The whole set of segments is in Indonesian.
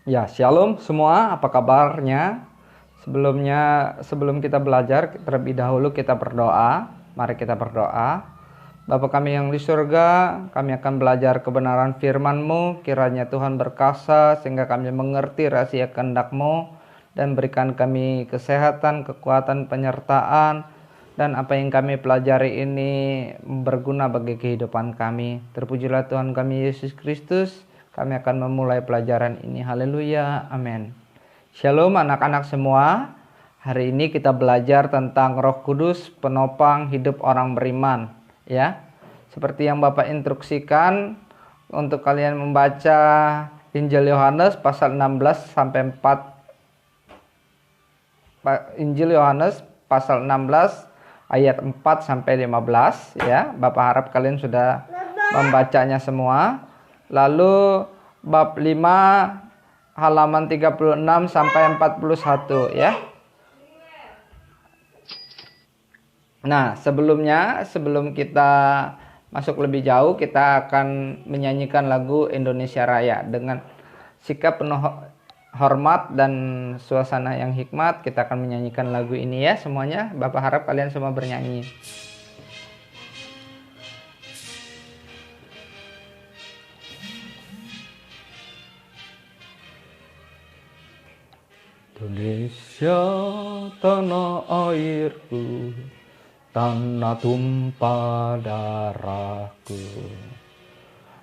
Ya, shalom semua, apa kabarnya? Sebelum kita belajar, terlebih dahulu kita berdoa. Mari kita berdoa. Bapa kami yang di surga, kami akan belajar kebenaran firman-Mu. Kiranya Tuhan berkasa sehingga kami mengerti rahasia kehendak-Mu dan berikan kami kesehatan, kekuatan, penyertaan, dan apa yang kami pelajari ini berguna bagi kehidupan kami. Terpujilah Tuhan kami Yesus Kristus. Kami akan memulai pelajaran ini. Haleluya. Amin. Shalom anak-anak semua. Hari ini kita belajar tentang Roh Kudus, penopang hidup orang beriman, ya. Seperti yang Bapak instruksikan untuk kalian membaca Injil Yohanes pasal 16 sampai 4. Injil Yohanes pasal 16 ayat 4 sampai 15, ya. Bapak harap kalian sudah membacanya semua. Lalu bab 5 halaman 36 sampai 41, ya. Nah, sebelum kita masuk lebih jauh, kita akan menyanyikan lagu Indonesia Raya dengan sikap penuh hormat dan suasana yang hikmat. Kita akan menyanyikan lagu ini, ya, semuanya. Bapak harap kalian semua bernyanyi. Indonesia tanah airku, tanah tumpah darahku.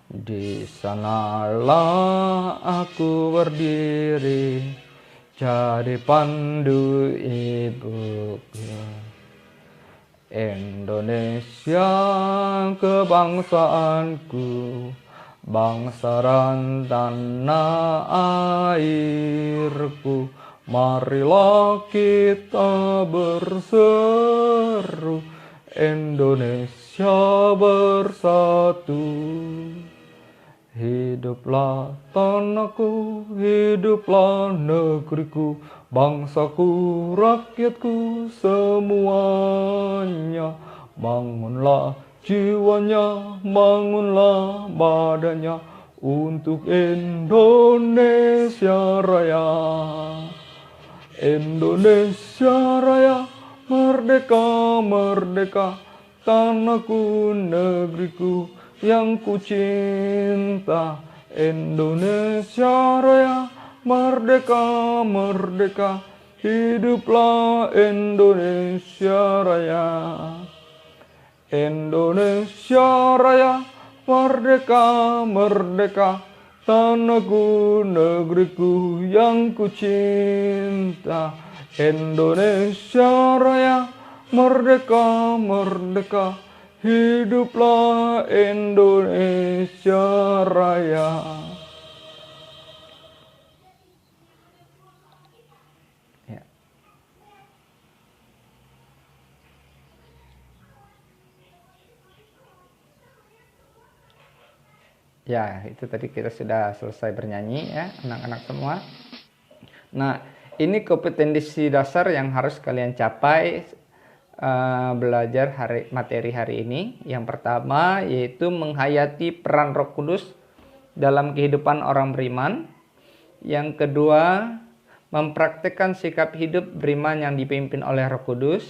Di sanalah aku berdiri, jadi pandu ibuku. Indonesia kebangsaanku, bangsa dan tanah airku. Marilah kita berseru, Indonesia bersatu. Hiduplah tanahku, hiduplah negeriku, bangsaku, rakyatku semuanya. Bangunlah jiwanya, bangunlah badannya untuk Indonesia Raya. Indonesia Raya, merdeka, merdeka, tanahku, negeriku yang ku cinta. Indonesia Raya, merdeka, merdeka, hiduplah Indonesia Raya. Indonesia Raya, merdeka, merdeka, tanahku, negeriku yang ku cinta. Indonesia Raya, merdeka, merdeka, hiduplah Indonesia Raya. Ya, itu tadi kita sudah selesai bernyanyi, ya, anak-anak semua. Nah, ini kompetensi dasar yang harus kalian capai belajar materi hari ini. Yang pertama yaitu menghayati peran Roh Kudus dalam kehidupan orang beriman. Yang kedua, mempraktikkan sikap hidup beriman yang dipimpin oleh Roh Kudus.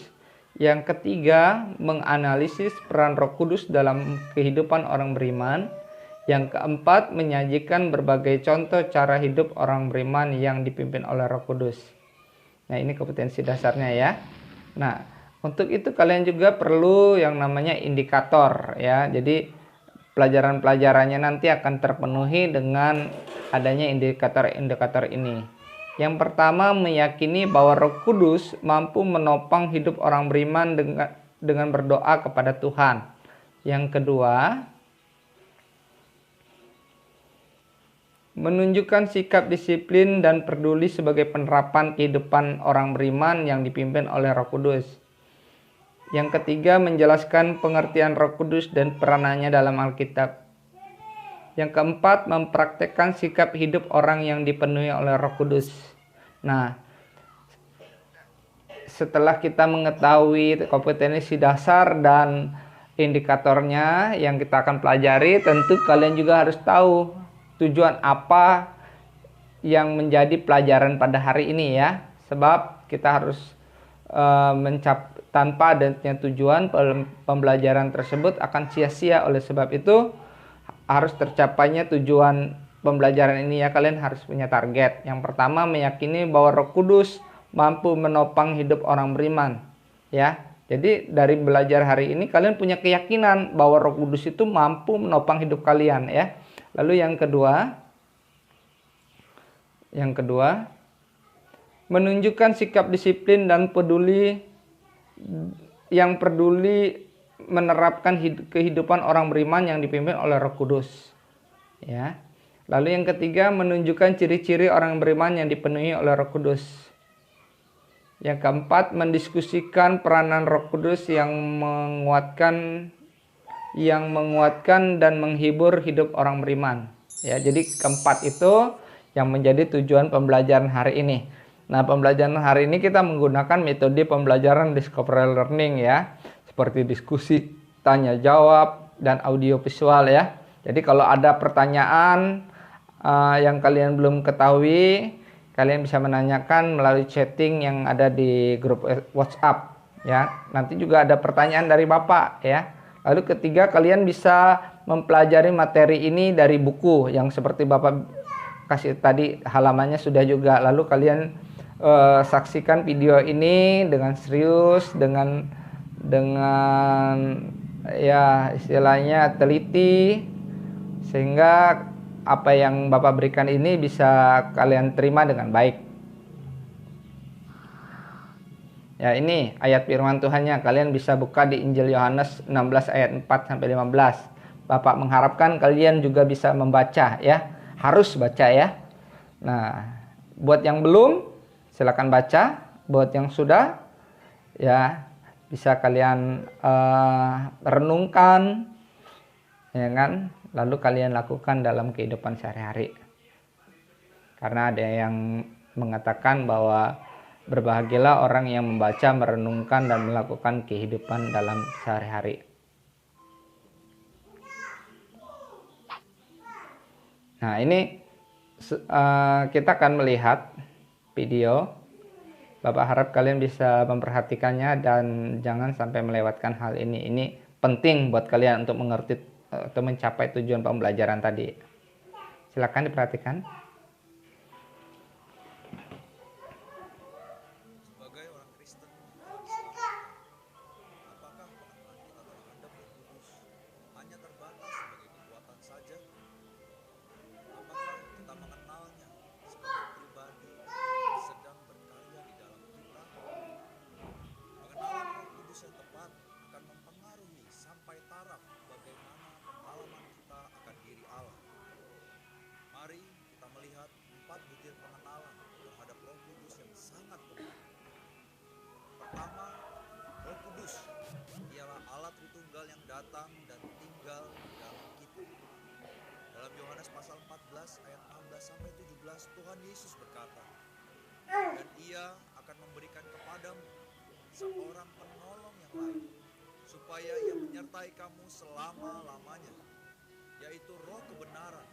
Yang ketiga, menganalisis peran Roh Kudus dalam kehidupan orang beriman. Yang keempat, menyajikan berbagai contoh cara hidup orang beriman yang dipimpin oleh Roh Kudus. Nah, ini kompetensi dasarnya, ya. Nah, untuk itu kalian juga perlu yang namanya indikator, ya. Jadi pelajaran-pelajarannya nanti akan terpenuhi dengan adanya indikator-indikator ini. Yang pertama, meyakini bahwa Roh Kudus mampu menopang hidup orang beriman dengan berdoa kepada Tuhan. Yang kedua, menunjukkan sikap disiplin dan peduli sebagai penerapan kehidupan orang beriman yang dipimpin oleh Roh Kudus. Yang ketiga, menjelaskan pengertian Roh Kudus dan peranannya dalam Alkitab. Yang keempat, mempraktekkan sikap hidup orang yang dipenuhi oleh Roh Kudus. Nah, setelah kita mengetahui kompetensi dasar dan indikatornya yang kita akan pelajari, tentu kalian juga harus tahu tujuan apa yang menjadi pelajaran pada hari ini ya. Sebab kita harus tanpa adanya tujuan, pembelajaran tersebut akan sia-sia. Oleh sebab itu harus tercapainya tujuan pembelajaran ini ya, kalian harus punya target. Yang pertama, meyakini bahwa Roh Kudus mampu menopang hidup orang beriman ya. Jadi dari belajar hari ini kalian punya keyakinan bahwa Roh Kudus itu mampu menopang hidup kalian ya. Lalu yang kedua, menunjukkan sikap disiplin dan peduli menerapkan kehidupan orang beriman yang dipimpin oleh Roh Kudus ya. Lalu yang ketiga, menunjukkan ciri-ciri orang beriman yang dipenuhi oleh Roh Kudus. Yang keempat, mendiskusikan peranan Roh Kudus yang menguatkan dan menghibur hidup orang beriman ya. Jadi keempat itu yang menjadi tujuan pembelajaran hari ini. Nah, pembelajaran hari ini kita menggunakan metode pembelajaran discovery learning ya, seperti diskusi, tanya jawab, dan audio visual ya. Jadi kalau ada pertanyaan yang kalian belum ketahui, kalian bisa menanyakan melalui chatting yang ada di grup WhatsApp ya. Nanti juga ada pertanyaan dari Bapak ya. Lalu ketiga, kalian bisa mempelajari materi ini dari buku yang seperti Bapak kasih tadi, halamannya sudah juga. Lalu kalian saksikan video ini dengan serius, dengan ya istilahnya teliti, sehingga apa yang Bapak berikan ini bisa kalian terima dengan baik. Ya, ini ayat firman Tuhannya, kalian bisa buka di Injil Yohanes 16 ayat 4 sampai 15. Bapak mengharapkan kalian juga bisa membaca ya, harus baca ya. Nah, buat yang belum silakan baca, buat yang sudah ya bisa kalian renungkan ya kan, lalu kalian lakukan dalam kehidupan sehari-hari. Karena ada yang mengatakan bahwa berbahagialah orang yang membaca, merenungkan, dan melakukan kehidupan dalam sehari-hari. Nah, ini kita akan melihat video. Bapak harap kalian bisa memperhatikannya dan jangan sampai melewatkan hal ini. Ini penting buat kalian untuk mengerti atau mencapai tujuan pembelajaran tadi. Silakan diperhatikan. Sebagai orang Kristen, apakah pengenalan kita terhadap Roh Kudus hanya terbatas sebagai kekuatan saja? Apakah kita mengenalnya sebagai pribadi yang sedang berkarya di dalam kita? Pengenalan Roh Kudus yang tepat akan mempengaruhi sampai taraf bagaimana pengalaman kita akan diri Allah. Mari kita melihat 4 butir pengenalan terhadap Roh Kudus yang sangat penting. Pertama, Roh Kudus ialah Allah Tritunggal yang datang dan tinggal di dalam kita. Dalam Yohanes pasal 14 ayat 16 sampai 17, Tuhan Yesus berkata, "Dan Ia akan memberikan kepadamu seorang penolong yang lain, supaya Ia menyertai kamu selama-lamanya, yaitu Roh kebenaran.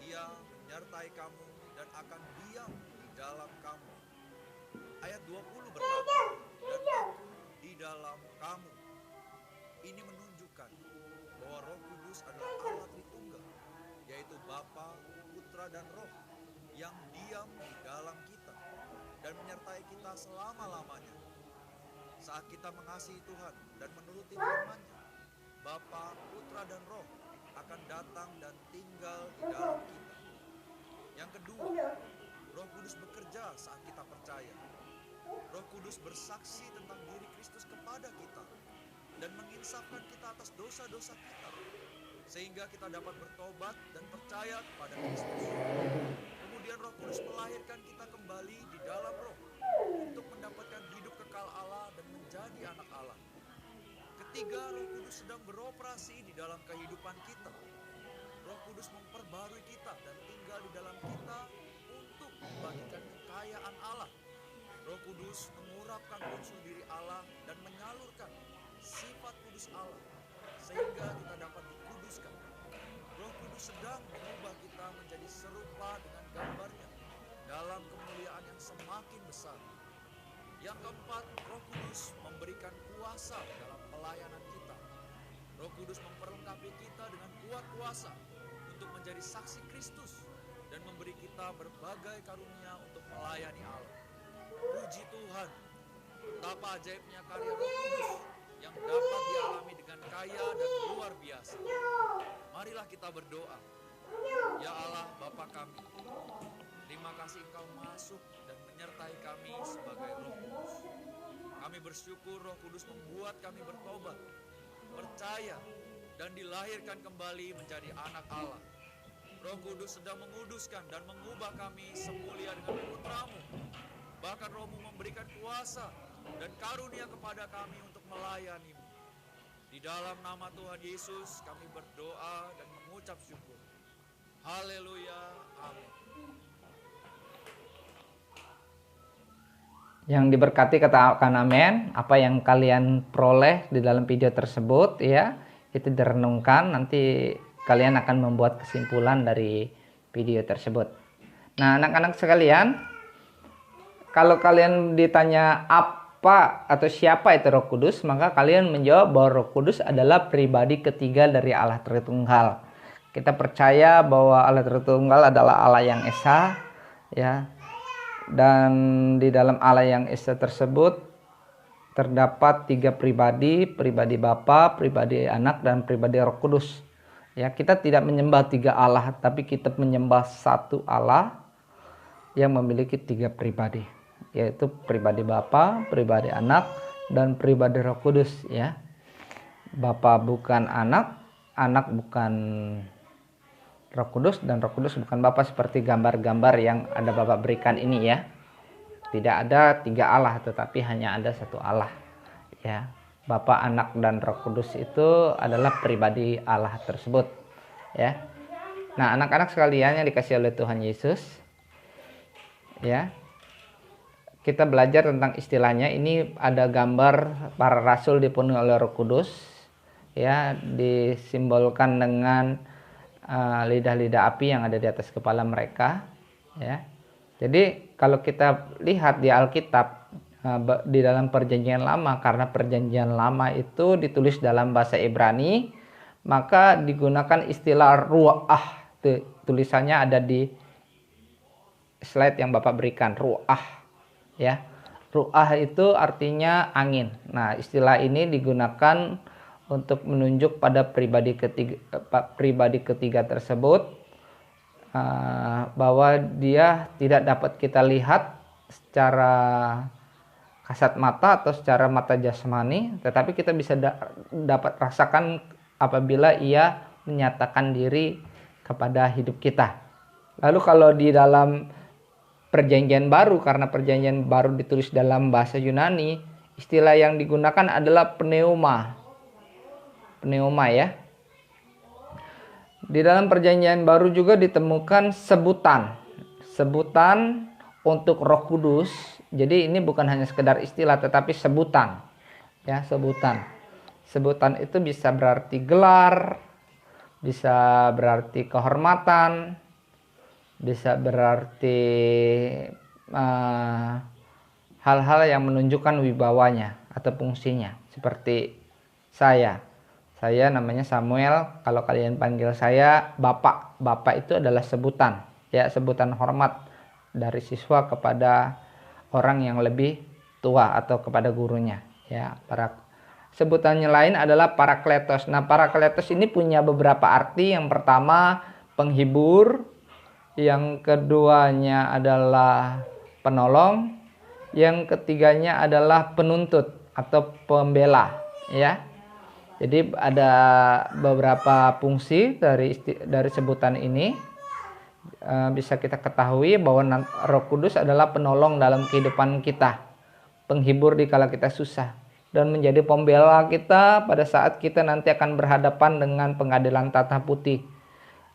Ia menyertai kamu dan akan diam di dalam kamu." Ayat 20 berkata, "Dan aku di dalam kamu." Ini menunjukkan bahwa Roh Kudus adalah Allah Tritunggal, yaitu Bapa, Putra, dan Roh yang diam di dalam kita dan menyertai kita selama-lamanya. Saat kita mengasihi Tuhan dan menuruti firman-Nya, Bapa, Putra, dan Roh akan datang dan tinggal di dalam kita. Yang kedua, Roh Kudus bekerja saat kita percaya. Roh Kudus bersaksi tentang diri Kristus kepada kita dan menginsafkan kita atas dosa-dosa kita, sehingga kita dapat bertobat dan percaya kepada Kristus. Kemudian Roh Kudus melahirkan kita kembali di dalam Roh untuk mendapatkan hidup kekal Allah dan menjadi anak Allah. Ketiga, Roh Kudus sedang beroperasi di dalam kehidupan kita. Roh Kudus memperbarui kita dan tinggal di dalam kita untuk membagikan kekayaan Allah. Roh Kudus mengurapkan unsur diri Allah dan menyalurkan sifat kudus Allah, sehingga kita dapat dikuduskan. Roh Kudus sedang mengubah kita menjadi serupa dengan gambar-Nya, semakin besar. Yang keempat, Roh Kudus memberikan kuasa dalam pelayanan kita. Roh Kudus memperlengkapi kita dengan kuat kuasa untuk menjadi saksi Kristus dan memberi kita berbagai karunia untuk melayani Allah. Puji Tuhan, betapa ajaibnya karya Roh Kudus yang dapat dialami dengan kaya dan luar biasa. Marilah kita berdoa. Ya Allah Bapa kami, terima kasih Engkau masuk dan menyertai kami sebagai Roh Kudus. Kami bersyukur Roh Kudus membuat kami bertobat, percaya, dan dilahirkan kembali menjadi anak Allah. Roh Kudus sedang menguduskan dan mengubah kami semulia dengan Putra-Mu. Bahkan Roh-Mu memberikan kuasa dan karunia kepada kami untuk melayani-Mu. Di dalam nama Tuhan Yesus kami berdoa dan mengucap syukur. Haleluya, amin. Yang diberkati katakan amin. Apa yang kalian peroleh di dalam video tersebut ya, itu direnungkan, nanti kalian akan membuat kesimpulan dari video tersebut. Nah, anak-anak sekalian, kalau kalian ditanya apa atau siapa itu Roh Kudus, maka kalian menjawab bahwa Roh Kudus adalah pribadi ketiga dari Allah Tritunggal. Kita percaya bahwa Allah Tritunggal adalah Allah yang esa, ya. Dan di dalam Allah yang esa tersebut terdapat 3 pribadi, pribadi Bapa, pribadi Anak, dan pribadi Roh Kudus. Ya, kita tidak menyembah 3 Allah, tapi kita menyembah satu Allah yang memiliki 3 pribadi, yaitu pribadi Bapa, pribadi Anak, dan pribadi Roh Kudus ya. Bapa bukan Anak, Anak bukan Roh Kudus, dan Roh Kudus bukan Bapa, seperti gambar-gambar yang ada Bapak berikan ini ya. Tidak ada 3 Allah, tetapi hanya ada satu Allah ya. Bapa, Anak, dan Roh Kudus itu adalah pribadi Allah tersebut ya. Nah, anak-anak sekalian yang dikasihi oleh Tuhan Yesus ya, kita belajar tentang istilahnya. Ini ada gambar para rasul dipenuhi oleh Roh Kudus ya, disimbolkan dengan lidah-lidah api yang ada di atas kepala mereka ya. Jadi kalau kita lihat di Alkitab, di dalam perjanjian lama, karena perjanjian lama itu ditulis dalam bahasa Ibrani, maka digunakan istilah ruah. Tulisannya ada di slide yang Bapak berikan, ruah ya. Ruah itu artinya angin. Nah, istilah ini digunakan untuk menunjuk pada pribadi ketiga tersebut, bahwa dia tidak dapat kita lihat secara kasat mata atau secara mata jasmani, tetapi kita bisa dapat rasakan apabila ia menyatakan diri kepada hidup kita. Lalu kalau di dalam perjanjian baru, karena perjanjian baru ditulis dalam bahasa Yunani, istilah yang digunakan adalah pneuma ya. Di dalam perjanjian baru juga ditemukan sebutan untuk Roh Kudus. Jadi ini bukan hanya sekedar istilah, tetapi sebutan ya, sebutan itu bisa berarti gelar, bisa berarti kehormatan, bisa berarti hal-hal yang menunjukkan wibawanya atau fungsinya. Seperti saya namanya Samuel, kalau kalian panggil saya Bapak itu adalah sebutan ya, sebutan hormat dari siswa kepada orang yang lebih tua atau kepada gurunya ya. Sebutannya lain adalah parakletos. Nah, parakletos ini punya beberapa arti. Yang pertama penghibur, yang keduanya adalah penolong, yang ketiganya adalah penuntut atau pembela ya. Jadi ada beberapa fungsi dari sebutan ini. Bisa kita ketahui bahwa Roh Kudus adalah penolong dalam kehidupan kita, penghibur di kala kita susah, dan menjadi pembela kita pada saat kita nanti akan berhadapan dengan pengadilan tatah putih.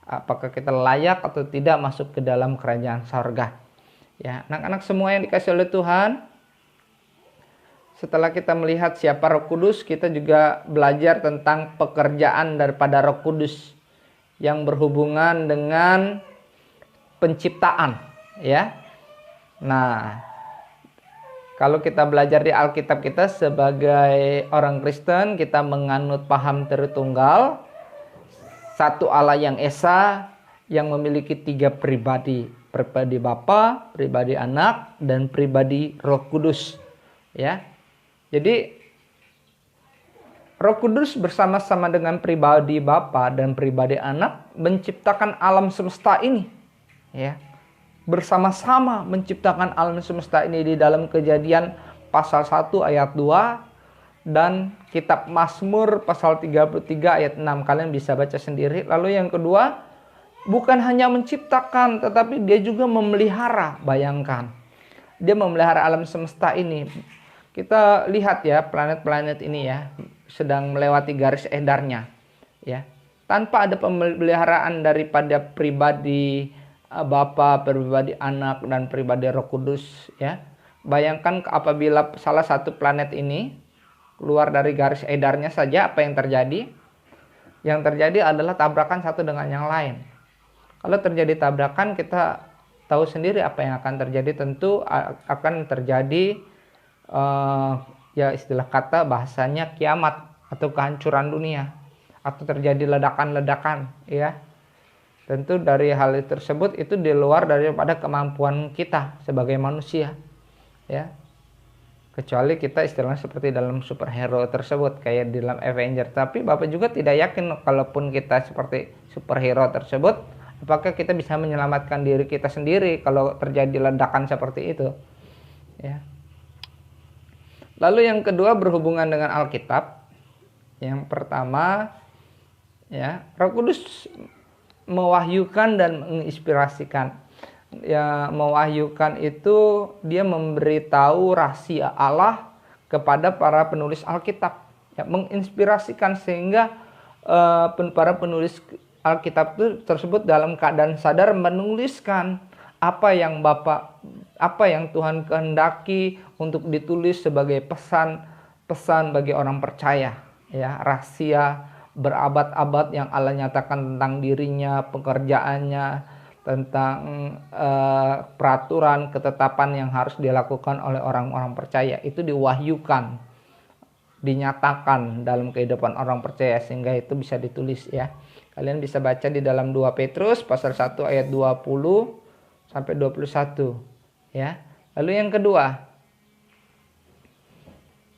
Apakah kita layak atau tidak masuk ke dalam kerajaan sorga ya. Anak-anak semua yang dikasihi oleh Tuhan, setelah kita melihat siapa Roh Kudus, kita juga belajar tentang pekerjaan daripada Roh Kudus yang berhubungan dengan penciptaan ya. Nah, kalau kita belajar di Alkitab kita sebagai orang Kristen, kita menganut paham Tritunggal, satu Allah yang esa, yang memiliki 3 pribadi. Pribadi Bapa, pribadi Anak, dan pribadi Roh Kudus. Ya. Jadi Roh Kudus bersama-sama dengan pribadi Bapa dan pribadi Anak menciptakan alam semesta ini. Ya. Bersama-sama menciptakan alam semesta ini di dalam Kejadian pasal 1 ayat 2 dan kitab Mazmur pasal 33 ayat 6. Kalian bisa baca sendiri. Lalu yang kedua, bukan hanya menciptakan tetapi dia juga memelihara. Bayangkan, dia memelihara alam semesta ini. Kita lihat ya, planet-planet ini ya sedang melewati garis edarnya ya. Tanpa ada pemeliharaan daripada pribadi Bapa, pribadi Anak, dan pribadi Roh Kudus ya. Bayangkan apabila salah satu planet ini keluar dari garis edarnya saja, apa yang terjadi? Yang terjadi adalah tabrakan satu dengan yang lain. Kalau terjadi tabrakan, kita tahu sendiri apa yang akan terjadi. Tentu akan terjadi ya istilah kata bahasanya kiamat atau kehancuran dunia, atau terjadi ledakan-ledakan ya. Tentu dari hal tersebut itu di luar daripada kemampuan kita sebagai manusia ya. Kecuali kita istilahnya seperti dalam superhero tersebut kayak di dalam Avenger. Tapi Bapak juga tidak yakin kalaupun kita seperti superhero tersebut, apakah kita bisa menyelamatkan diri kita sendiri kalau terjadi ledakan seperti itu ya. Lalu yang kedua berhubungan dengan Alkitab. Yang pertama ya, Roh Kudus mewahyukan dan menginspirasikan. Ya, mewahyukan itu dia memberitahu rahasia Allah kepada para penulis Alkitab. Ya, menginspirasikan sehingga para penulis Alkitab tersebut dalam keadaan sadar menuliskan apa yang Tuhan kehendaki untuk ditulis sebagai pesan bagi orang percaya. Ya, rahasia berabad-abad yang Allah nyatakan tentang dirinya, pekerjaannya, tentang peraturan, ketetapan yang harus dilakukan oleh orang-orang percaya. Itu diwahyukan, dinyatakan dalam kehidupan orang percaya sehingga itu bisa ditulis ya. Kalian bisa baca di dalam 2 Petrus pasal 1 ayat 20 sampai 21 ya. Lalu yang kedua,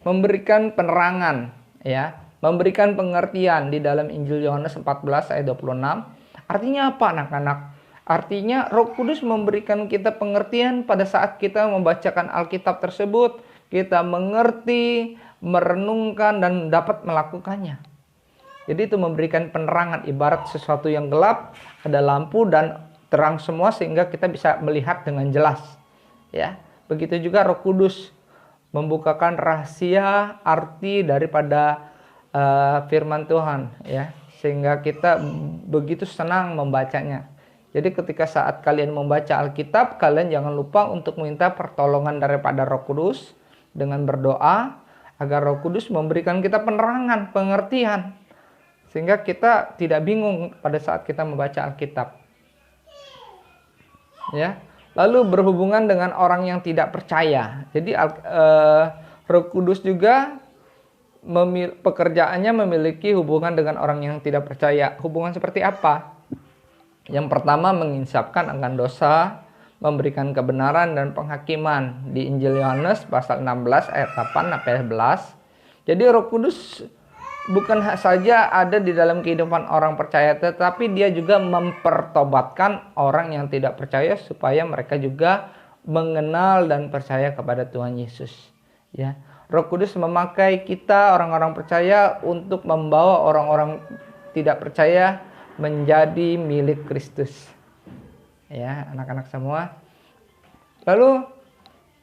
memberikan penerangan ya. Memberikan pengertian di dalam Injil Yohanes 14 ayat 26. Artinya apa anak-anak? Artinya Roh Kudus memberikan kita pengertian pada saat kita membacakan Alkitab tersebut. Kita mengerti, merenungkan, dan dapat melakukannya. Jadi itu memberikan penerangan, ibarat sesuatu yang gelap, ada lampu dan terang semua sehingga kita bisa melihat dengan jelas. Ya, begitu juga Roh Kudus membukakan rahasia arti daripada firman Tuhan ya, sehingga kita begitu senang membacanya. Jadi ketika saat kalian membaca Alkitab, kalian jangan lupa untuk minta pertolongan daripada Roh Kudus dengan berdoa agar Roh Kudus memberikan kita penerangan, pengertian, sehingga kita tidak bingung pada saat kita membaca Alkitab. Ya. Lalu berhubungan dengan orang yang tidak percaya. Jadi Roh Kudus juga pekerjaannya memiliki hubungan dengan orang yang tidak percaya. Hubungan seperti apa? Yang pertama, menginsapkan akan dosa, memberikan kebenaran dan penghakiman di Injil Yohanes pasal 16 ayat 8 sampai 11. Jadi Roh Kudus bukan saja ada di dalam kehidupan orang percaya, tetapi dia juga mempertobatkan orang yang tidak percaya supaya mereka juga mengenal dan percaya kepada Tuhan Yesus. Ya. Roh Kudus memakai kita orang-orang percaya untuk membawa orang-orang tidak percaya menjadi milik Kristus. Ya, anak-anak semua. Lalu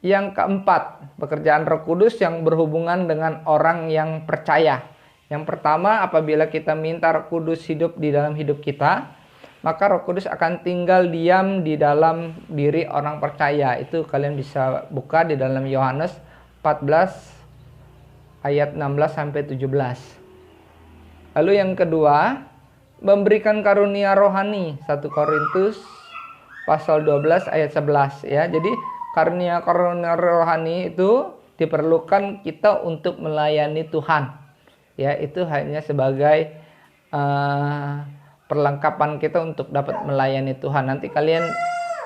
yang keempat, pekerjaan Roh Kudus yang berhubungan dengan orang yang percaya. Yang pertama, apabila kita minta Roh Kudus hidup di dalam hidup kita, maka Roh Kudus akan tinggal diam di dalam diri orang percaya. Itu kalian bisa buka di dalam Yohanes 14 ayat 16 sampai 17. Lalu yang kedua, memberikan karunia rohani. 1 Korintus pasal 12 ayat 11 ya. Jadi karunia-karunia rohani itu diperlukan kita untuk melayani Tuhan. Ya, itu hanya sebagai perlengkapan kita untuk dapat melayani Tuhan. Nanti kalian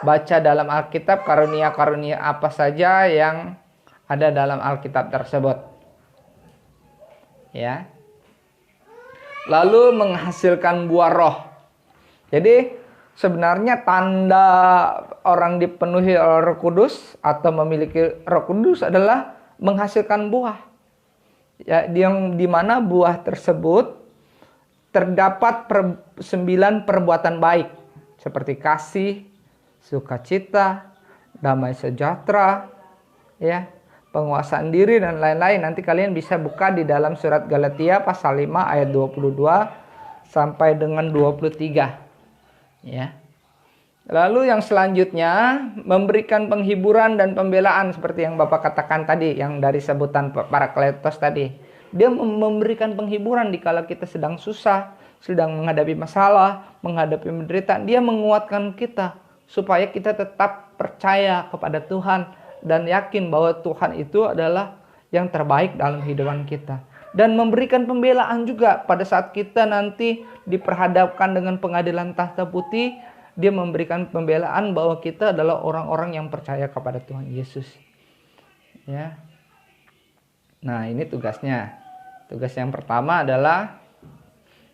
baca dalam Alkitab karunia-karunia apa saja yang ada dalam Alkitab tersebut. Ya. Lalu menghasilkan buah roh. Jadi sebenarnya tanda orang dipenuhi oleh Roh Kudus atau memiliki Roh Kudus adalah menghasilkan buah. Ya, yang dimana buah tersebut terdapat 9 perbuatan baik seperti kasih, sukacita, damai sejahtera, ya, penguasaan diri dan lain-lain. Nanti kalian bisa buka di dalam surat Galatia pasal 5 ayat 22 sampai dengan 23. Ya. Lalu yang selanjutnya memberikan penghiburan dan pembelaan seperti yang Bapak katakan tadi, yang dari sebutan Parakletos tadi. Dia memberikan penghiburan dikala kita sedang susah, sedang menghadapi masalah, menghadapi penderitaan. Dia menguatkan kita supaya kita tetap percaya kepada Tuhan dan yakin bahwa Tuhan itu adalah yang terbaik dalam kehidupan kita. Dan memberikan pembelaan juga pada saat kita nanti diperhadapkan dengan pengadilan tahta putih. Dia memberikan pembelaan bahwa kita adalah orang-orang yang percaya kepada Tuhan Yesus. Ya. Nah, ini tugasnya. Tugas yang pertama adalah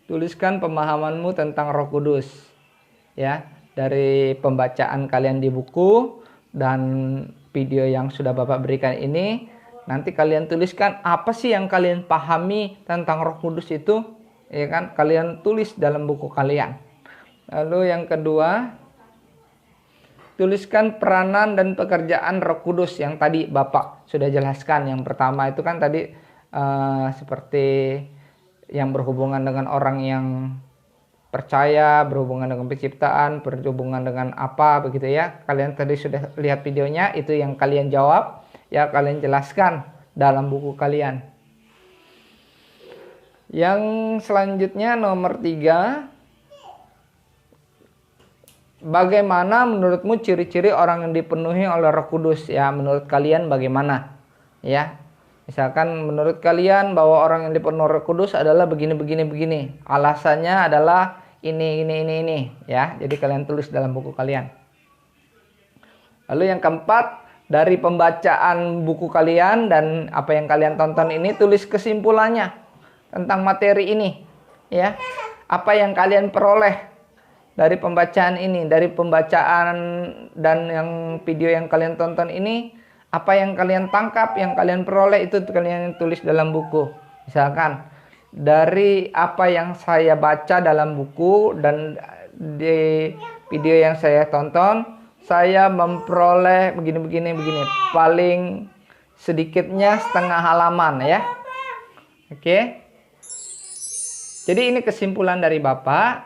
tuliskan pemahamanmu tentang Roh Kudus. Ya, dari pembacaan kalian di buku dan video yang sudah Bapak berikan ini, nanti kalian tuliskan apa sih yang kalian pahami tentang Roh Kudus itu, ya kan? Kalian tulis dalam buku kalian. Lalu yang kedua, tuliskan peranan dan pekerjaan Roh Kudus yang tadi Bapak sudah jelaskan. Yang pertama itu kan tadi seperti yang berhubungan dengan orang yang percaya, berhubungan dengan penciptaan, berhubungan dengan apa begitu ya. Kalian tadi sudah lihat videonya, itu yang kalian jawab, ya kalian jelaskan dalam buku kalian. Yang selanjutnya nomor 3, bagaimana menurutmu ciri-ciri orang yang dipenuhi oleh Roh Kudus? Ya, menurut kalian bagaimana? Ya, misalkan menurut kalian bahwa orang yang dipenuhi Roh Kudus adalah begini. Alasannya adalah ini. Ya, jadi kalian tulis dalam buku kalian. Lalu yang keempat, dari pembacaan buku kalian dan apa yang kalian tonton ini, tulis kesimpulannya tentang materi ini. Ya, apa yang kalian peroleh dari pembacaan ini, dari pembacaan dan yang video yang kalian tonton ini, apa yang kalian tangkap, yang kalian peroleh itu kalian tulis dalam buku. Misalkan dari apa yang saya baca dalam buku dan di video yang saya tonton, saya memperoleh begini. Paling sedikitnya setengah halaman ya. Oke. Jadi ini kesimpulan dari Bapak,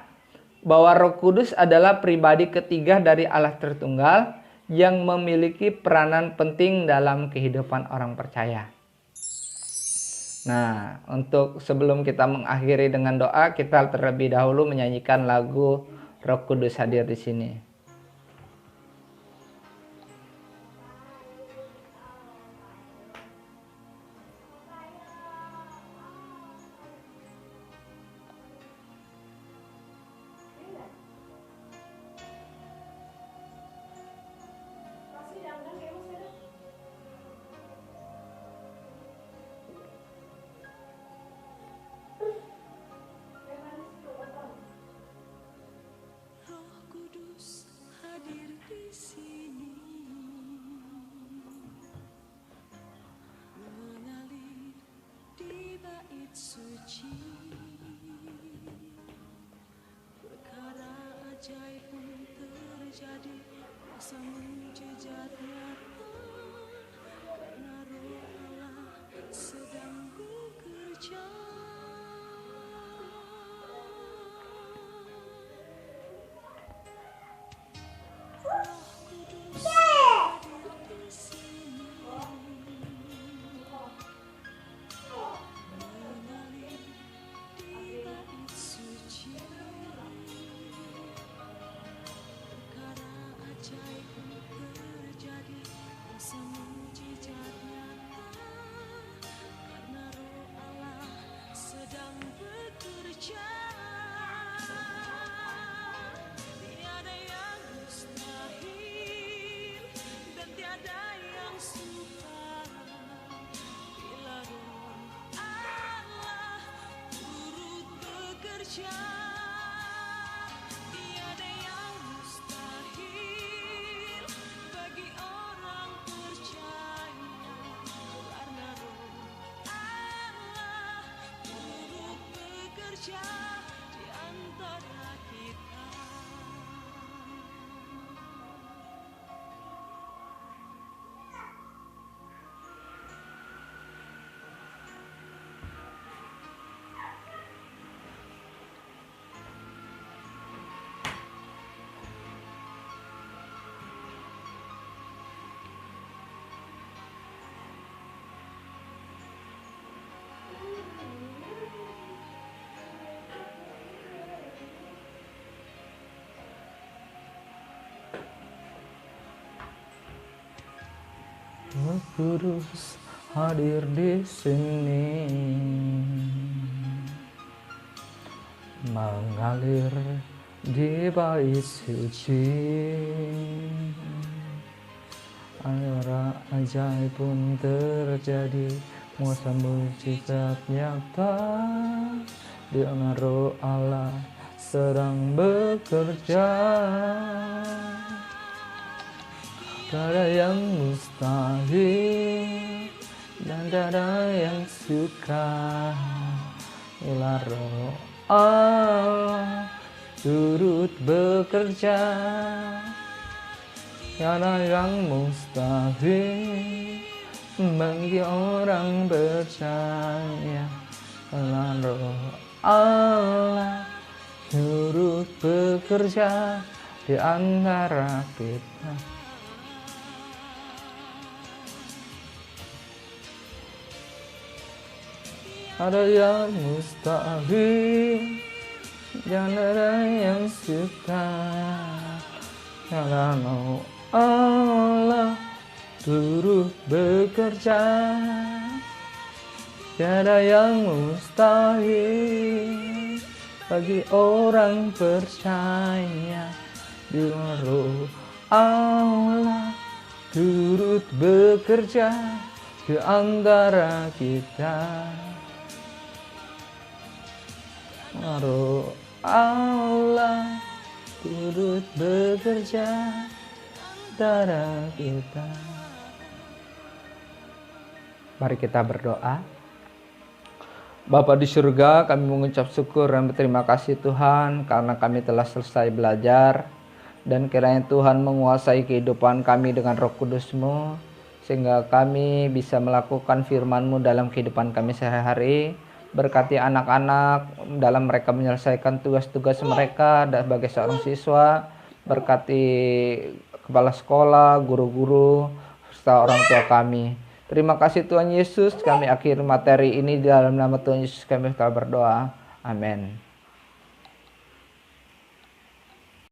bahwa Roh Kudus adalah pribadi ketiga dari Allah Tritunggal yang memiliki peranan penting dalam kehidupan orang percaya. Nah, untuk sebelum kita mengakhiri dengan doa, kita terlebih dahulu menyanyikan lagu Roh Kudus Hadir di Sini. Ajaib pun terjadi, masa mujizat nyata, karena Roh Allah sedang bekerja. Roh Kudus hadir di sini, mengalir di bait suci. Ajaib terjadi, tiada yang suka bila roh Allah turut bekerja. Tiada yang mustahil bagi orang percaya, karena roh Allah turut bekerja di antara kita. Roh Kudus hadir di sini, mengalir di bait suci. Aura ajaib pun terjadi, muasa mujizat nyata, di mana roh Allah sedang bekerja. Tiada yang mustahil dan tiada yang suka bila roh Allah turut bekerja. Tiada yang mustahil bagi orang percaya, bila roh Allah turut bekerja di antara kita. Ada yang mustahil, jangan ada yang suka, kalau Allah turut bekerja. Tiada yang mustahil bagi orang percaya, bila roh Allah turut bekerja di antara kita. Roh Allah turut bekerja antara kita. Mari kita berdoa. Bapa di surga, kami mengucap syukur dan berterima kasih Tuhan karena kami telah selesai belajar, dan kiranya Tuhan menguasai kehidupan kami dengan Roh Kudus-Mu sehingga kami bisa melakukan firman-Mu dalam kehidupan kami sehari-hari. Berkati anak-anak dalam mereka menyelesaikan tugas-tugas mereka sebagai seorang siswa. Berkati kepala sekolah, guru-guru, serta orang tua kami. Terima kasih Tuhan Yesus. Kami akhiri materi ini dalam nama Tuhan Yesus kami telah berdoa. Amin.